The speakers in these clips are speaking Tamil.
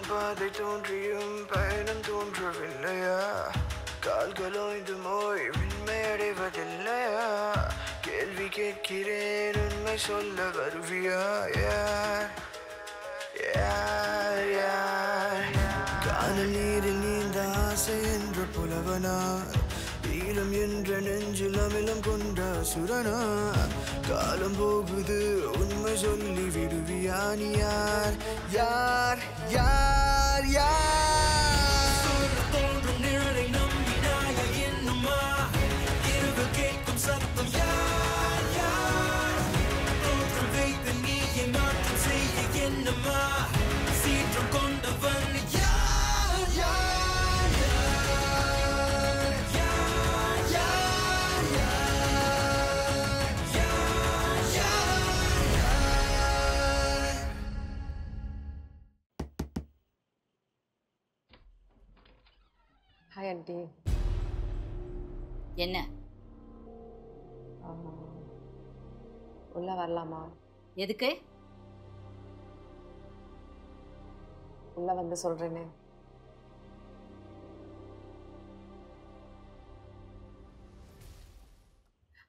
பாதை தோன்றியும் பயணம் தோன்றவில்லையா கால்களோய்ந்து மோய் விண்மை அடைவதில்லையா கேள்வி கேட்கிறேன் உண்மை சொல்ல வருவியா யார் யார் யார் காணல் நீரில் நீந்த ஆசை என்ற புலவனா ஈரம் என்ற நெஞ்சில் அமிலம் கொண்ட சுரனா காலம் போகுது உண்மை சொல்லி விடுவியா நீ யார் யார் யார் யார் தோன்றும் நிழலை நம்பினாய என்னுமா இரவு கேட்கும் சத்தம் யார் யார் தோற்றம் வைத்து நீயை மாற்றம் செய்ய என்னுமா சீற்றம் கொண்டவன் யார் யார் ஹாய் ஆண்டி. என்ன உள்ள வரலாமா? எதுக்கு? உள்ள வந்து சொல்றேனே.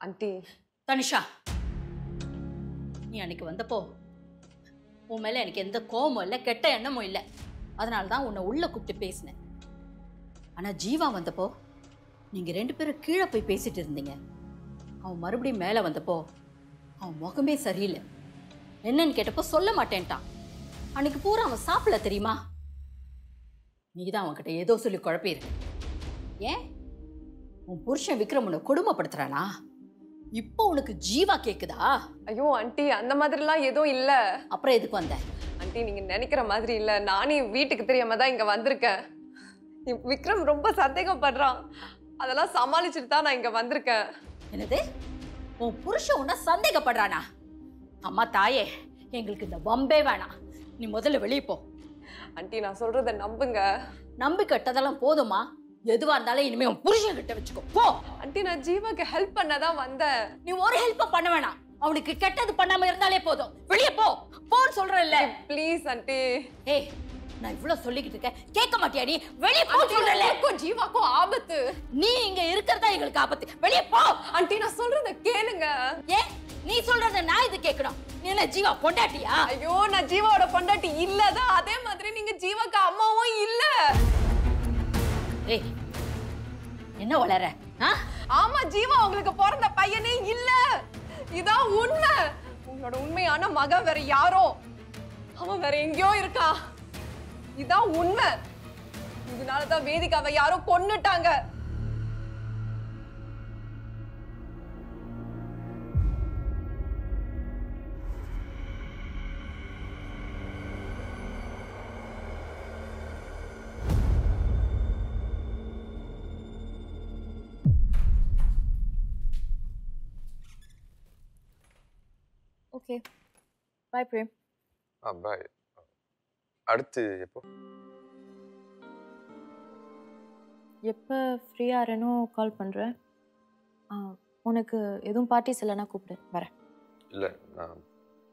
ஆண்டி. தனிஷா, நீ அன்னைக்கு வந்தப்போ உன் மேல எனக்கு எந்த கோபமும் இல்லை, கெட்ட எண்ணமும் இல்லை. அதனால தான் உன்னை உள்ள கூப்பிட்டு பேசினேன். ஆனா ஜீவா வந்தப்போ நீங்க 2 பேரும் கீழே போய் பேசிட்டு இருந்தீங்க. அவன் மறுபடியும் மேலே வந்தப்போ அவன் முகமே சரியில்லை. என்னன்னு கேட்டப்போ சொல்ல மாட்டேன்ட்டான். அன்னைக்கு பூரா அவன் சாப்பிடல தெரியுமா? நீதான் அவன்கிட்ட ஏதோ சொல்லி குழப்பியிருக்கு. ஏன் உன் புருஷன் விக்ரம் உன்னை கொடுமைப்படுத்துறானா? இப்போ உனக்கு ஜீவா கேக்குதா? ஐயோ ஆண்டி, அந்த மாதிரிலாம் எதுவும் இல்ல. அப்புறம் எதுக்கு வந்த? ஆண்டி, நீங்க நினைக்கிற மாதிரி இல்ல. நானே வீட்டுக்கு தெரியாம தான் இங்க வந்திருக்கேன். விக்ரம் ரொம்ப சந்தேகப்படுறான். அதெல்லாம் சமாளிச்சுட்டு தான் நான் இங்க வந்திருக்கேன். என்னது? உன் புருஷன் உன்ன சந்தேகப்படுறானா? அம்மா தாயே, எங்களுக்கு இந்த வம்பே வேணாம். நீ முதல்ல வெளியே போ. ஆண்டி, நான் சொல்றத நம்புங்க. நம்பி கட்டதெல்லாம் போதுமா? எதுவா இருந்தாலும் இனிமே உன் புருஷன் கிட்ட வச்சுக்கோ. போ. ஆண்டி, நான் ஜீவாக்கு ஹெல்ப் பண்ணதான் வந்தேன். நீ ஒரு ஹெல்ப் பண்ண வேணாம். அவனுக்கு கெட்டது பண்ணாம இருந்தாலே போதும். வெளியே போ. போன்னு சொல்றேன்ல. Please aunty. ஏய், நான் இவ்வளவு சொல்லிக்கிட்டு இருக்கேன், கேட்க மாட்டியா நீ? வெளியே போ சொல்றேன்ல. ஜீவாக்கும் ஆபத்து. நீ இங்க இருக்கிறதா எங்களுக்கு ஆபத்து. வெளியே போ. ஆண்டி, நான் சொல்றத கேளுங்க. ஏன் நீ சொல்றத நான் இது கேட்கணும்? நீ என்ன ஜீவா பொண்டாட்டியா? ஐயோ, நான் ஜீவாவோட பொண்டாட்டி இல்லதான். அதே மாதிரி நீங்க ஜீவாக்கு அம்மாவும் இல்ல. ஏய், என்ன வளர? ஆமா, ஜீவா உங்களுக்கு பிறந்த பையனே இல்ல. இதான் உண்மை. உங்களோட உண்மையான மகன் வேற யாரோ, அவன் வேற எங்கேயோ இருக்கா. இதான் உண்மை. இதனாலதான் வேதிகாவை யாரோ கொன்னுட்டாங்க. Okay, bye Prem. பாய். அடுத்து எப்போ? எப்போ ஃப்ரீயாக இருனோ கால் பண்ணுறேன். உனக்கு எதுவும் பார்ட்டிஸ் இல்லைன்னா கூப்பிடு, வரேன். இல்லை, நான்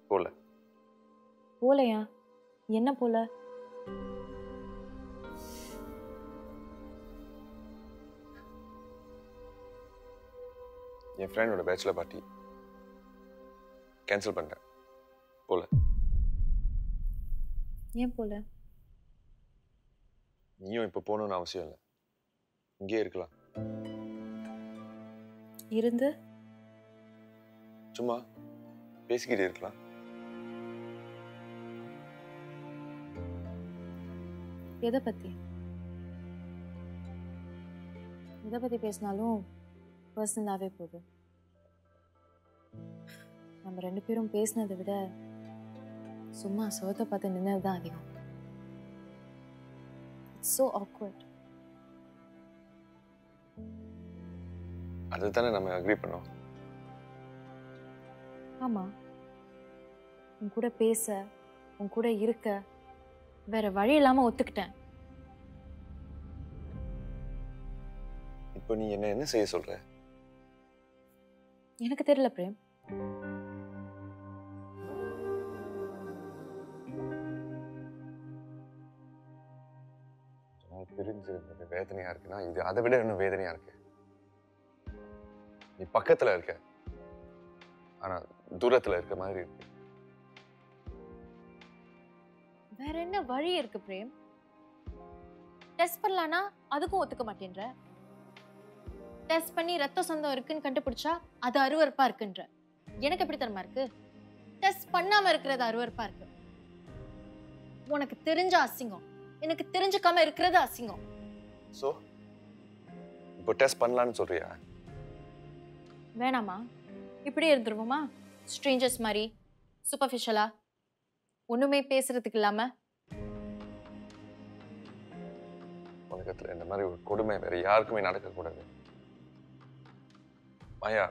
போகல. போகலையா? என்ன போல? என் ஃப்ரெண்டோட பேச்சுலர் பார்ட்டி கேன்சல் பண்ணிட்டேன். போல. ஏன் போல? நீயும் இப்போ போகணுன்னு அவசியம் இல்லை. இங்கே இருக்கலாம். இருந்து சும்மா பேசிக்கிட்டு இருக்கலாம். எதை பற்றி? எதை பற்றி பேசினாலும் பர்சனலாகவே போதும். நம்ம 2 பேரும் பேசினதை விட சும்மா சோத்தை பார்த்து நின்னது தான் அதிகம். It's so awkward. அதுதானே நம்ம அக்ரி பண்ணோம். ஆமாம், உன் கூட பேச, உன் கூட இருக்க வேற வழி இல்லாமல் ஒத்துக்கிட்டேன். இப்போ நீ என்ன செய்ய சொல்ற? எனக்கு தெரியல பிரேம். பிரிஞ்சிருந்தது வேதனையா இருக்குன்னா இது அதை விட இன்னும் வேதனையா இருக்கு. நீ பக்கத்துல இருக்க, ஆனா தூரத்துல இருக்க மாதிரி இருக்கு. வேற என்ன வழி இருக்கு பிரேம்? டெஸ்ட் பண்ணலானா அதுக்கும் ஒத்துக்க மாட்டேன்ற. டெஸ்ட் பண்ணி ரத்த சொந்தம் இருக்குன்னு கண்டுபிடிச்சா அது அருவருப்பா இருக்குன்ற. எனக்கு எப்படி தரமா இருக்கு? டெஸ்ட் பண்ணாம இருக்கிறது அருவருப்பா இருக்கு. உனக்கு தெரிஞ்ச அசிங்கம், எனக்கு தெரிஞ்சுக்காம இருக்கிறது அசிங்கம். சோ இப்போ டெஸ்ட் பண்ணலான்னு சொல்றியா? வேணாமா? இப்படியே இருந்துருவோமா? ஸ்ட்ரேஞ்சர்ஸ் மாதிரி சூப்பர்ஃபிஷியலா, ஒண்ணுமே பேசுறதுக்கு இல்லாம. உலகத்துல இந்த மாதிரி ஒரு கொடுமை வேற யாருக்குமே நடக்கக்கூடாது. மாயா,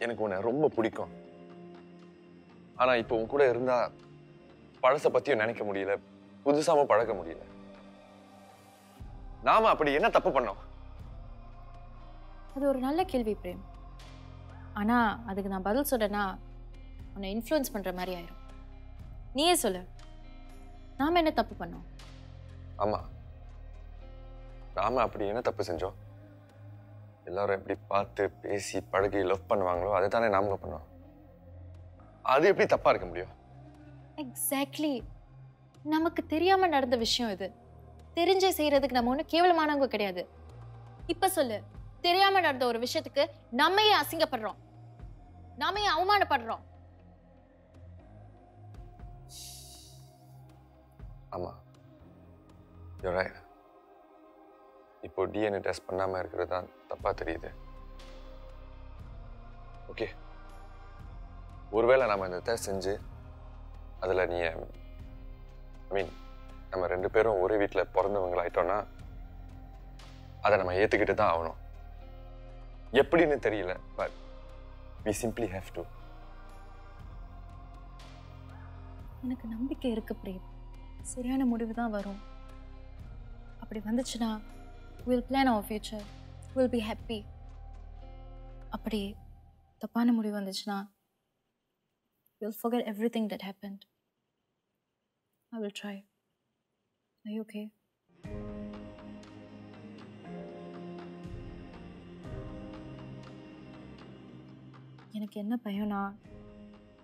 எனக்கு உன்னை ரொம்ப பிடிக்கும். ஆனா இப்போ உன் கூட இருந்தா பழச பத்தியும் நினைக்க முடியல, புதுசாவும் பழக முடியல. நாம அப்படி என்ன தப்பு பண்ணோம்? அது ஒரு நல்ல கேள்வி பிரேம். ஆனா அதுக்கு நான் பதில் சொல்றேன்னா உன்னை இன்ஃப்ளூயன்ஸ் பண்ற மாதிரி ஆயிரும். நீயே சொல்லு, நாம என்ன தப்பு பண்ணோம்? ஆமா, நாம அப்படி என்ன தப்பு செஞ்சோம்? எல்லாரும் எப்படி பார்த்து பேசி பழகி லவ் பண்ணுவாங்களோ அதை தானே நாம பண்ணோம். அது எப்படி தப்பா இருக்க முடியும்? எக்ஸாக்ட்லி. நமக்கு தெரியாம நடந்த விஷயம் இது. தெரிஞ்சே செய்யறதுக்கு நம்ம ஒன்றும் கேவலமானவங்க கிடையாது. இப்ப சொல்லு, தெரியாம நடந்த ஒரு விஷயத்துக்கு நம்ம ஏன் அசிங்கப்படுறோம்? நாம ஏன் அவமானப்படுறோம்? ஆமா, you're right. இப்போ டிஎன்ஏ டெஸ்ட் பண்ணாம இருக்கிறது தான் தப்பா தெரியுது. ஓகே, ஒருவேளை நம்ம இந்த டெஸ்ட் செஞ்சு அதில் நீ நம்ம 2 பேரும் ஒரே வீட்டில் பிறந்தவங்களாயிட்டோம்னா அதை நம்ம ஏற்றுக்கிட்டு தான் ஆகணும். எப்படின்னு தெரியல, but we simply have to. எனக்கு நம்பிக்கை இருக்கு பிரேம், சரியான முடிவு தான் வரும். அப்படி வந்துச்சுன்னா we'll plan our future, we'll be happy. அப்படி தப்பான முடிவு வந்துச்சுன்னா we'll forget everything that happened. I will try. Are you okay? எனக்கு என்ன பயம்னா,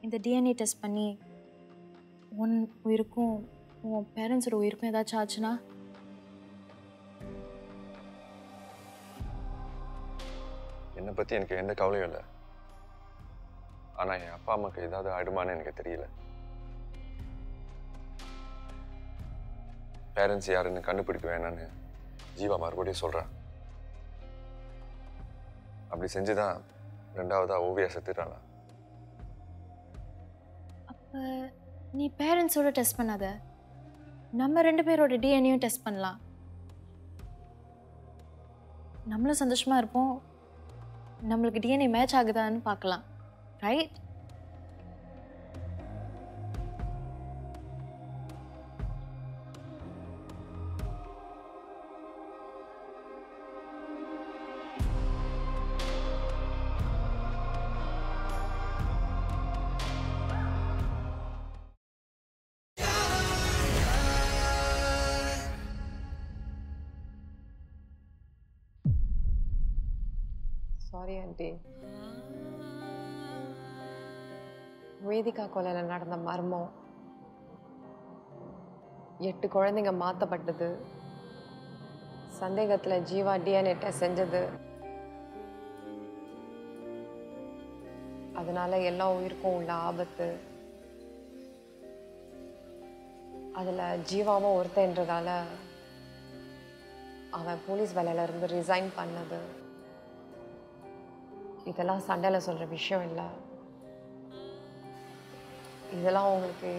இந்த டிஎன்ஏ டெஸ்ட் பண்ணி உன் உயிருக்கும் உன் பேரண்ட்ஸோட உயிருக்கும் ஏதாச்சும் ஆச்சுன்னா? என்னை பற்றி எனக்கு எந்த கவலையும் இல்லை. ஆனால் என் அப்பா அம்மாவுக்கு ஏதாவது ஆயிடுமான்னு எனக்கு தெரியல. பேரண்ட்ஸ் யாருன்னு கண்டுபிடிக்க வேணான்னு ஜீவா மறுபடியும் சொல்கிறான். அப்படி செஞ்சுதான் 2ஆவதா ஓவியா செத்துட்டானா. அப்போ நீ பேரண்ட்ஸோட டெஸ்ட் பண்ணாத, நம்ம 2 பேரோட டிஎன்ஏயும் டெஸ்ட் பண்ணலாம். நம்மளும் சந்தோஷமா இருப்போம், நம்மளுக்கு டிஎன்ஏ மேட்ச் ஆகுதான்னு பார்க்கலாம். ரைட்? Sorry aunty. வேதிகா கொலையில் நடந்த மர்மம், 8 குழந்தைங்க மாற்றப்பட்டது, சந்தேகத்தில் ஜீவா டிஎன்ஏ டெஸ்ட் செஞ்சது, அதனால எல்லா உயிருக்கும் உள்ள ஆபத்து, அதில் ஜீவாவும் ஒருத்தன்றதால அவன் போலீஸ் வேலையில இருந்து ரிசைன் பண்ணது, இதெல்லாம் சண்டையில் சொல்கிற விஷயம் இல்லை. இதெல்லாம் உங்களுக்கு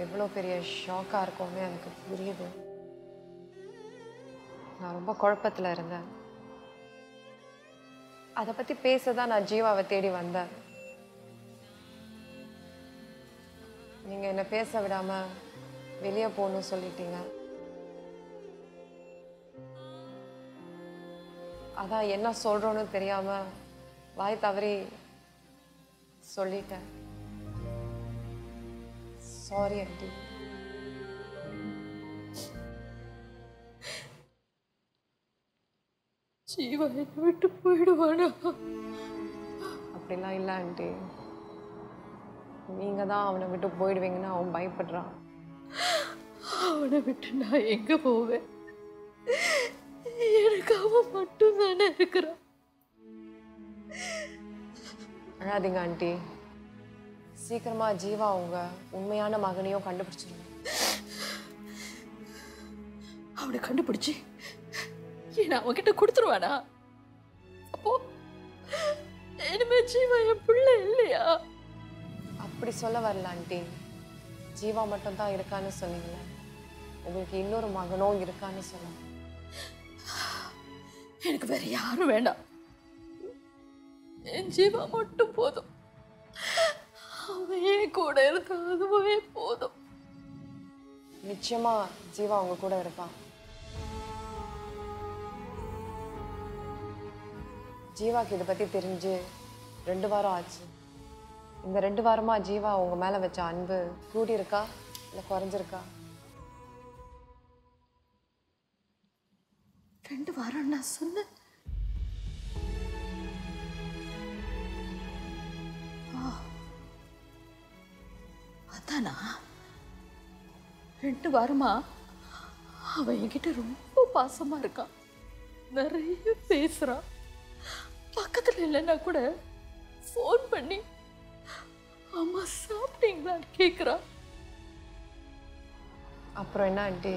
எவ்வளோ பெரிய ஷாக்காக இருக்கும்னு எனக்கு புரியுது. நான் ரொம்ப குழப்பத்தில் இருந்தேன். அதை பற்றி பேச தான் நான் ஜீவாவை தேடி வந்தேன். நீங்கள் என்னை பேச விடாமல் வெளியே போகணும்னு சொல்லிட்டீங்க. அதான் என்ன சொல்கிறோன்னு தெரியாமல் வாய் தவறி சொல்லிட்டேன். Sorry aunty. ஜீவா என்னை விட்டு போயிடுவானா? அப்படிலாம் இல்லை ஆண்டி. நீங்கள் தான் அவனை விட்டு போயிடுவீங்கன்னு அவன் பயப்படுறான். அவனை விட்டு நான் எங்க போவேன்? எனக்கு அவன் மட்டும் தானே இருக்கிறான். அழாதீங்க ஆண்டி. சீக்கிரமா ஜீவா அவங்க உண்மையான மகனையும் கண்டுபிடிச்சிருங்க. அவனை கண்டுபிடிச்சு என்ன அவன்கிட்ட கொடுத்துருவானா? அப்போ இனிமே ஜீவா என் பிள்ளை இல்லையா? அப்படி சொல்ல வரல ஆண்டி. ஜீவா மட்டும் தான் இருக்கான்னு சொன்னீங்களே, உங்களுக்கு இன்னொரு மகனும் இருக்கான்னு சொன்னாங்க. எனக்கு வேற யாரும் வேண்டாம். என் ஜீவா மட்டும் போதும். அவன் என் கூட இருக்க அதுவே போதும். நிச்சயமா ஜீவா அவங்க கூட இருப்பான். ஜீவாக்கு இதை பத்தி தெரிஞ்சு 2 வாரம் ஆச்சு. இந்த 2 வாரமா ஜீவா உங்க மேல வச்ச அன்பு கூடி இருக்கா இல்ல குறைஞ்சிருக்கா? 2 வாரம் நான் சொன்னேன். அதானா? 2 வாரமா அவன் என்கிட்ட ரொம்ப பாசமா இருக்கான். நிறைய பேசுறான். பக்கத்துல இல்லைன்னா கூட ஃபோன் பண்ணி அம்மா சாப்பிட்டீங்களான்னு கேட்குறான். அப்புறம் என்ன ஆண்டி,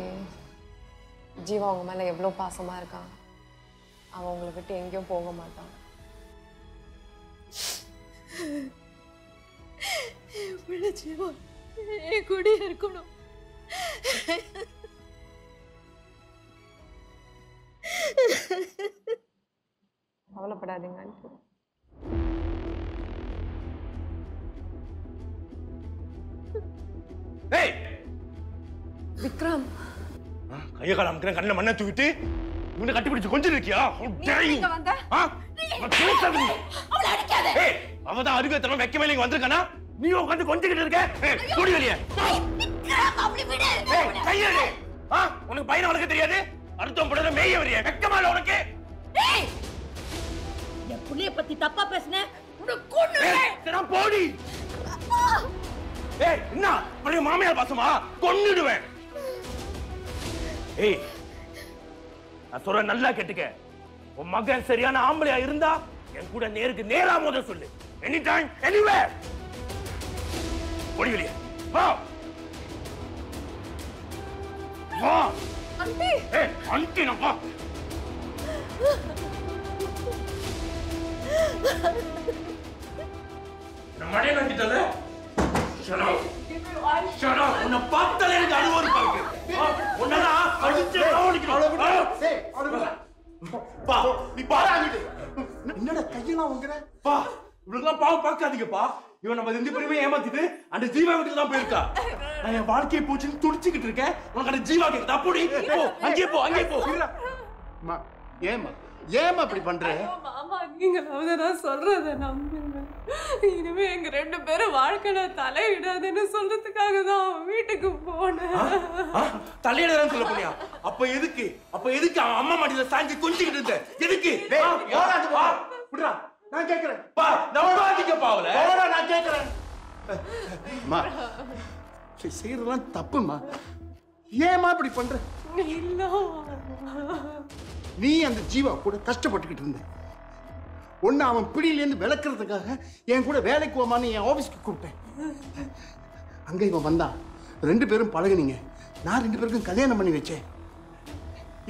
ஜீவா அவங்க மேல எவ்வளவு பாசமா இருக்கான். அவன் உங்களை விட்டு எங்கேயும் போக மாட்டான். எவ்வளவு ஜீவா என் கூட இருக்கணும். கவலைப்படாதீங்க ஆண்டி. விக்ரம், கைய கால அமுக்கிறேன், கண்ணில் மண்ணை தூக்கிட்டு இவனை கட்டிப்பிடிச்சு கொஞ்சம் இருக்கியா? அவதான் அருகத்தனம் வைக்க மேல இங்க வந்திருக்கானா? நீ உட்காந்து கொஞ்சிக்கிட்டு இருக்க. கூடி வெளியே கையெழு. உனக்கு பையனை வளர்க்க தெரியாது? அர்த்தம் படுற மேய வரைய வெக்கமால உனக்கு? என் புள்ளைய பத்தி தப்பா பேசுன போடி. என்ன உனக்கு மாமியார் பாசமா? கொன்னுடுவேன். ஏய், நான் சொல்ற நல்லா கேட்டுக்க. உன் மகன் சரியான ஆம்பளையா இருந்தா என் கூட நேருக்கு நேரா மோத சொல்லு. Any time anywhere. ஓடி வெளியே வா. வா ஆண்டி. ஆண்டி நான் வா. நான் மழையை நம்பிட்டல. Shut up. Shut up. உன்னை பார்த்தாலே எனக்கு அழுவ இருக்கு. உன்னடா அடிச்சு கவனிக்கணும். பா நீ பாராங்கிட்டு. என்னடா கையெல்லாம் வாங்குற? பா இவனுக்கெல்லாம் பாவம் பார்க்காதீங்கப்பா. இவன் நம்ம 2 பேருமே ஏமாத்திட்டு அந்த ஜீவா வீட்டுக்கு தான் போயிருக்கா. நான் என் வாழ்க்கையை போச்சுன்னு துடிச்சுக்கிட்டு இருக்கேன். உனக்கு அந்த ஜீவா கேக்குதா? போடி போ, அங்கே போ, அங்கே போ. அம்மா ஏமா ஏமா இப்படி பண்ற? மாமா, நீங்களாவது நான் சொல்றத நம்புங்க. இனிமே எங்க 2 பேரும் வாழ்க்கையில தலையிடாதுன்னு சொல்றதுக்காக தான் வீட்டுக்கு போனேன். தலையிடறேன்னு சொல்ல போனியா? அப்ப எதுக்கு அவன் அம்மா மாடியில சாஞ்சி கொஞ்சிக்கிட்டு இருந்த? எதுக்கு? வா விடுடா, நான் கேக்குறேன். பா நம்பாதீங்க பாவல. போடா, நான் கேக்குறேன். அம்மா செய்யறதெல்லாம் தப்புமா. ஏமா இப்படி பண்ற? இல்ல, நீ அந்த ஜீவா கூட கஷ்டப்பட்டுக்கிட்டு இருந்த. ஒன்னு அவன் பிடியிலேருந்து விளக்குறதுக்காக என் கூட வேலைக்கு போமான்னு என் ஆபீஸ்க்கு கூப்பிட்டேன். அங்க இவன் வந்தான். 2 பேரும் பழகுனீங்க. நான் 2 பேருக்கும் கல்யாணம் பண்ணி வச்சேன்.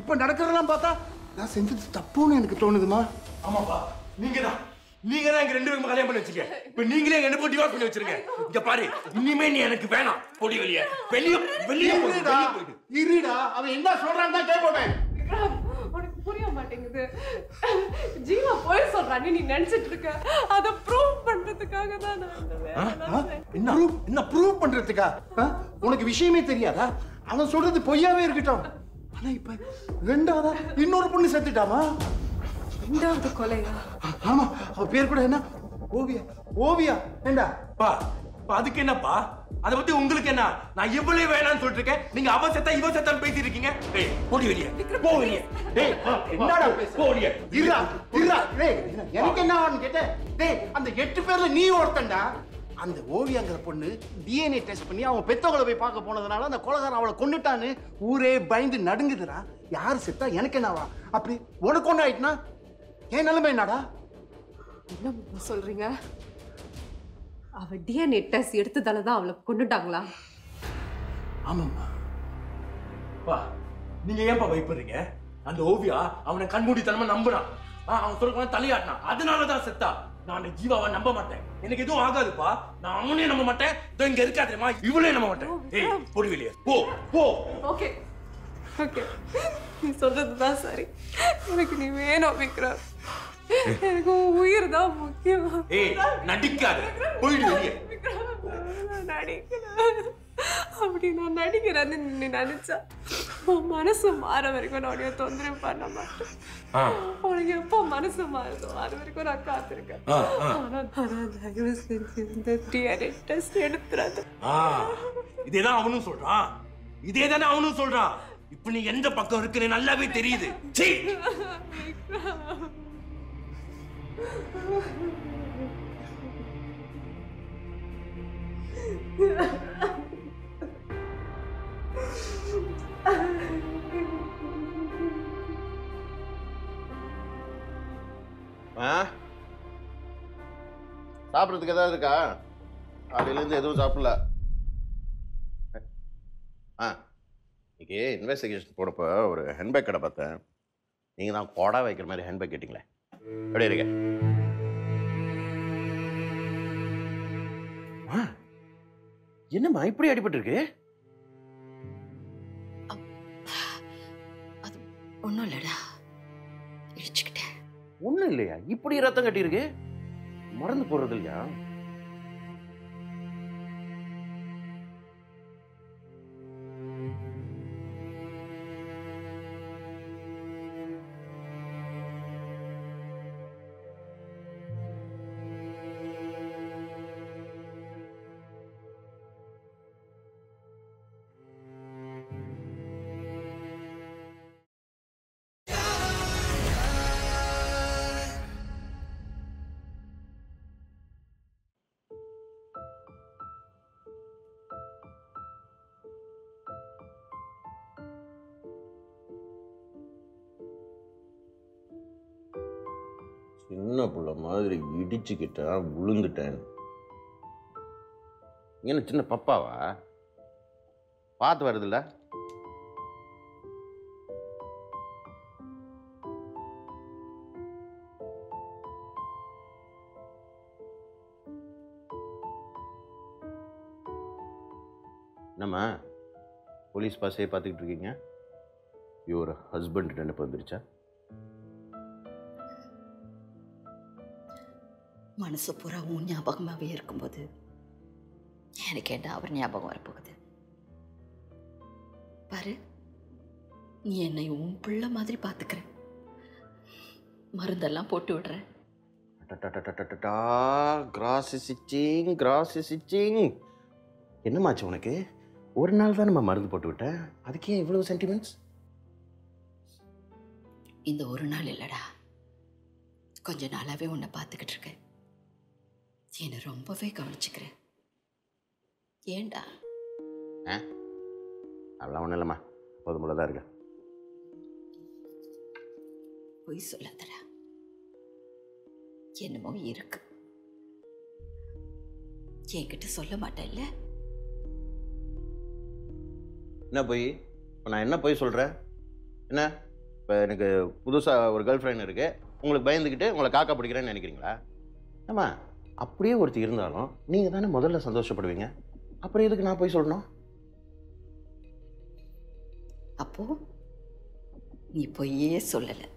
இப்ப நடக்கிறதெல்லாம் பார்த்தா நான் செஞ்சது தப்புன்னு எனக்கு தோணுதுமா. ஆமாப்பா, நீங்க தான் எங்க 2 பேரும் கல்யாணம் பண்ணி வச்சுக்க. இப்ப நீங்களே என்ன போட்டு டிவோர்ஸ் பண்ணி வச்சிருங்க. இங்க பாரு, இனிமே நீ எனக்கு வேணாம். போடி வெளியே. வெளியே போயிடு. இருடா, அவன் என்ன சொல்றான்னு தான் கேட்போமே. உனக்கு புரிய மாட்டேங்குது. ஜீவா போய் சொல்றான்னு நீ நினைச்சிட்டு இருக்க. அத ப்ரூவ் பண்றதுக்காக தான் நான் இந்த வேலை. என்ன ப்ரூவ் பண்றதுக்கா? உனக்கு விஷயமே தெரியாதா? அவன் சொல்றது பொய்யாவே இருக்கட்டும். ஆனா இப்ப 2வதா இன்னொரு பொண்ணு செத்துட்டாமா? 2வது கொலையா? ஆமா, அவ பேர் கூட என்ன? ஓவியா. ஏண்டா பா அதுக்கு என்னப்பா? அதை பத்தி உங்களுக்கு என்ன? நான் இவ்வளவு வேணாம்னு சொல்லிட்டு இருக்கேன். நீங்க அவ செத்தா இவ செத்தான்னு பேசிட்டு இருக்கீங்க. ஏய் போடி வெளியே. போ வெளியே. டேய் என்னடா போ வெளியே. இருடா டேய் எனக்கு என்ன ஆன்னு கேட்டேன். டேய் அந்த 8 பேர்ல நீ ஒருத்தன்டா. அந்த ஓவியாங்கிற பொண்ணு டிஎன்ஏ டெஸ்ட் பண்ணி அவன் பெத்தவங்களை போய் பார்க்க போனதுனால அந்த கொலைகாரன் அவளை கொன்னுட்டான்னு ஊரே பயந்து நடுங்குதுடா. யாரு செத்தா எனக்கு என்னவா? அப்படி உனக்கு ஒண்ணு ஆயிட்டுனா என் நிலைமை என்னடா? என்ன சொல்றீங்க? அவ டிஎன்ஏ டெஸ்ட் எடுத்ததால தான் அவளை கொண்டுட்டாங்களா? ஆமாம்மா. பா நீங்க ஏன்பா பயப்படுறீங்க? அந்த ஓவியா அவனை கண்மூடித்தனமா நம்புறான். அவன் சொல்ற தலையாட்டினான். அதனாலதான் செத்தா. நான் ஜீவாவை நம்ப மாட்டேன். எனக்கு எதுவும் ஆகாதுப்பா. நான் அவனே நம்ப மாட்டேன். இதோ இங்க இருக்காதேமா, இவளே நம்ப மாட்டேன். ஏய் போடி வெளியே. போ போ. ஓகே ஓகே, நீ சொல்றதுதான் சரி. எனக்கு நீ வேணும் விக்ரம். எனக்கு உயிர் தான் முக்கியம். ஏய் நடிக்காத, போயிடு வெளியே. நடிக்கிறேன். அப்படி நான் நடிக்கிறேன்னு நீ நினைச்சா உன் மனசு மாற வரைக்கும் நான் உடைய தொந்தரவு பண்ண மாட்டேன். உனக்கு எப்போ மனசு மாறுதோ அது வரைக்கும் நான் காத்திருக்கேன். ஆனா தயவு செஞ்சு இந்த டிஎன்ஏ டெஸ்ட் எடுத்துறாது. இதேதான் அவனும் சொல்றான். இதேதானே அவனும் சொல்றான். இப்ப நீ எந்த பக்கம் இருக்குன்னு நல்லாவே தெரியுது. சீ சாப்பிட்றதுக்கு ஏதாவது இருக்கா? காலையிலேருந்து எதுவும் சாப்பிடல. இன்னைக்கு இன்வெஸ்டிகேஷன் போடப்போ ஒரு ஹேண்ட்பேக் கடை பார்த்தேன். நீங்கள் தான் கொடா வைக்கிற மாதிரி ஹேண்ட்பேக் கேட்டிங்களே, எப்படி இருக்க? என்னம்மா இப்படி அடிபட்டுருக்கு? அது ஒன்றும் இல்லைடா, இடிச்சுக்கிட்டேன். ஒன்றும் இல்லையா? இப்படி ரத்தம் கட்டியிருக்கு, மறந்து போடுறது இல்லையா? சின்ன பிள்ளை மாதிரி இடிச்சுக்கிட்டேன், விழுந்துட்டேன். என்ன சின்ன பப்பாவா? பார்த்து வருதுல்ல? என்னம்மா போலீஸ் பாஸே பார்த்துக்கிட்டு இருக்கீங்க? இவர் ஹஸ்பண்ட் நினைப்பு வந்துருச்சா? மனசு பூரா உன் ஞாபகமாகவே இருக்கும்போது எனக்கு என்ன அவர் ஞாபகம் வரப்போகுது பாரு. நீ என்னை உன் பிள்ளை மாதிரி பார்த்துக்கிற, மருந்தெல்லாம் போட்டு விடுற. என்னமாச்சு உனக்கு? ஒரு நாள் தான் நம்ம மருந்து போட்டு விட்டேன், அதுக்கே இவ்வளவு சென்டிமெண்ட்ஸ்? இந்த ஒரு நாள் இல்லடா, கொஞ்ச நாளாவே உன்னை பார்த்துக்கிட்டு இருக்கேன். என்னை ரொம்பவே கவனிச்சுக்கிறேன். ஏண்டா? அதெல்லாம் ஒன்றும் இல்லைம்மா, போதும் போல தான் இருக்கேன். பொய் சொல்லாதடா, என்னமோ இருக்கு. என்கிட்ட சொல்ல மாட்டேன்ல? என்ன போய் இப்போ நான் என்ன போய் சொல்கிறேன்? என்ன இப்போ எனக்கு புதுசாக ஒரு கேர்ள் ஃப்ரெண்ட் இருக்கு, உங்களுக்கு பயந்துக்கிட்டு உங்களை காக்கா பிடிக்கிறேன்னு நினைக்கிறீங்களா? ஆமா, அப்படியே ஒருத்தி இருந்தாலும் நீங்கள் தானே முதல்ல சந்தோஷப்படுவீங்க. அப்புறம் எதுக்கு நான் போய் சொல்லணும்? அப்போ நீ பொய்யே சொல்லலை.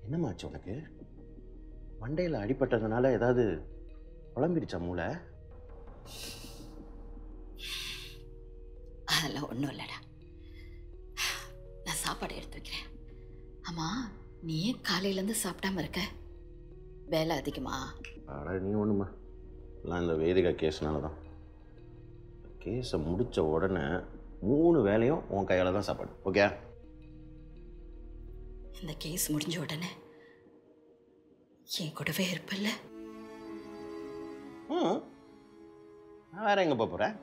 என்னமாச்சு உனக்கு? மண்டையில் அடிபட்டதுனால ஏதாவது குழம்பிடுச்சா மூளை? அதெல்லாம் ஒன்றும் இல்லைடா, நான் சாப்பாடு எடுத்து வைக்கிறேன். ஆமாம், நீ ஏன் காலையிலேருந்து சாப்பிடாம இருக்க? வேலை அதிகமா? அட நீ ஒன்றுமா எல்லாம் இந்த வேதிகா கேஸ்னால தான். கேஸை முடித்த உடனே 3 வேளையும் உன் கையால் தான் சாப்பாடு. ஓகே? இந்த கேஸ் முடிஞ்ச உடனே என் கூடவே இருப்பல்ல? நான் வேற எங்கே போகிறேன்?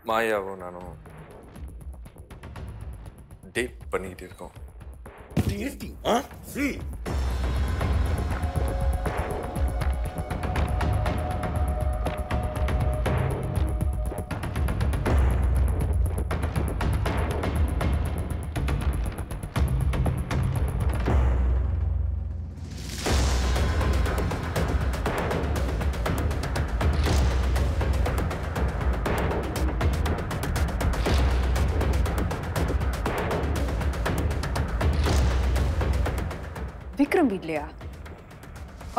மாயாவும் நானும் டேட் பண்ணிக்கிட்டு இருக்கோம். விக்ரம் வீட்லையா?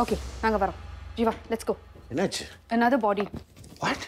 ஓகே, நாங்க வரோம். Jeeva, let's go. என்னாச்சு? another body. What?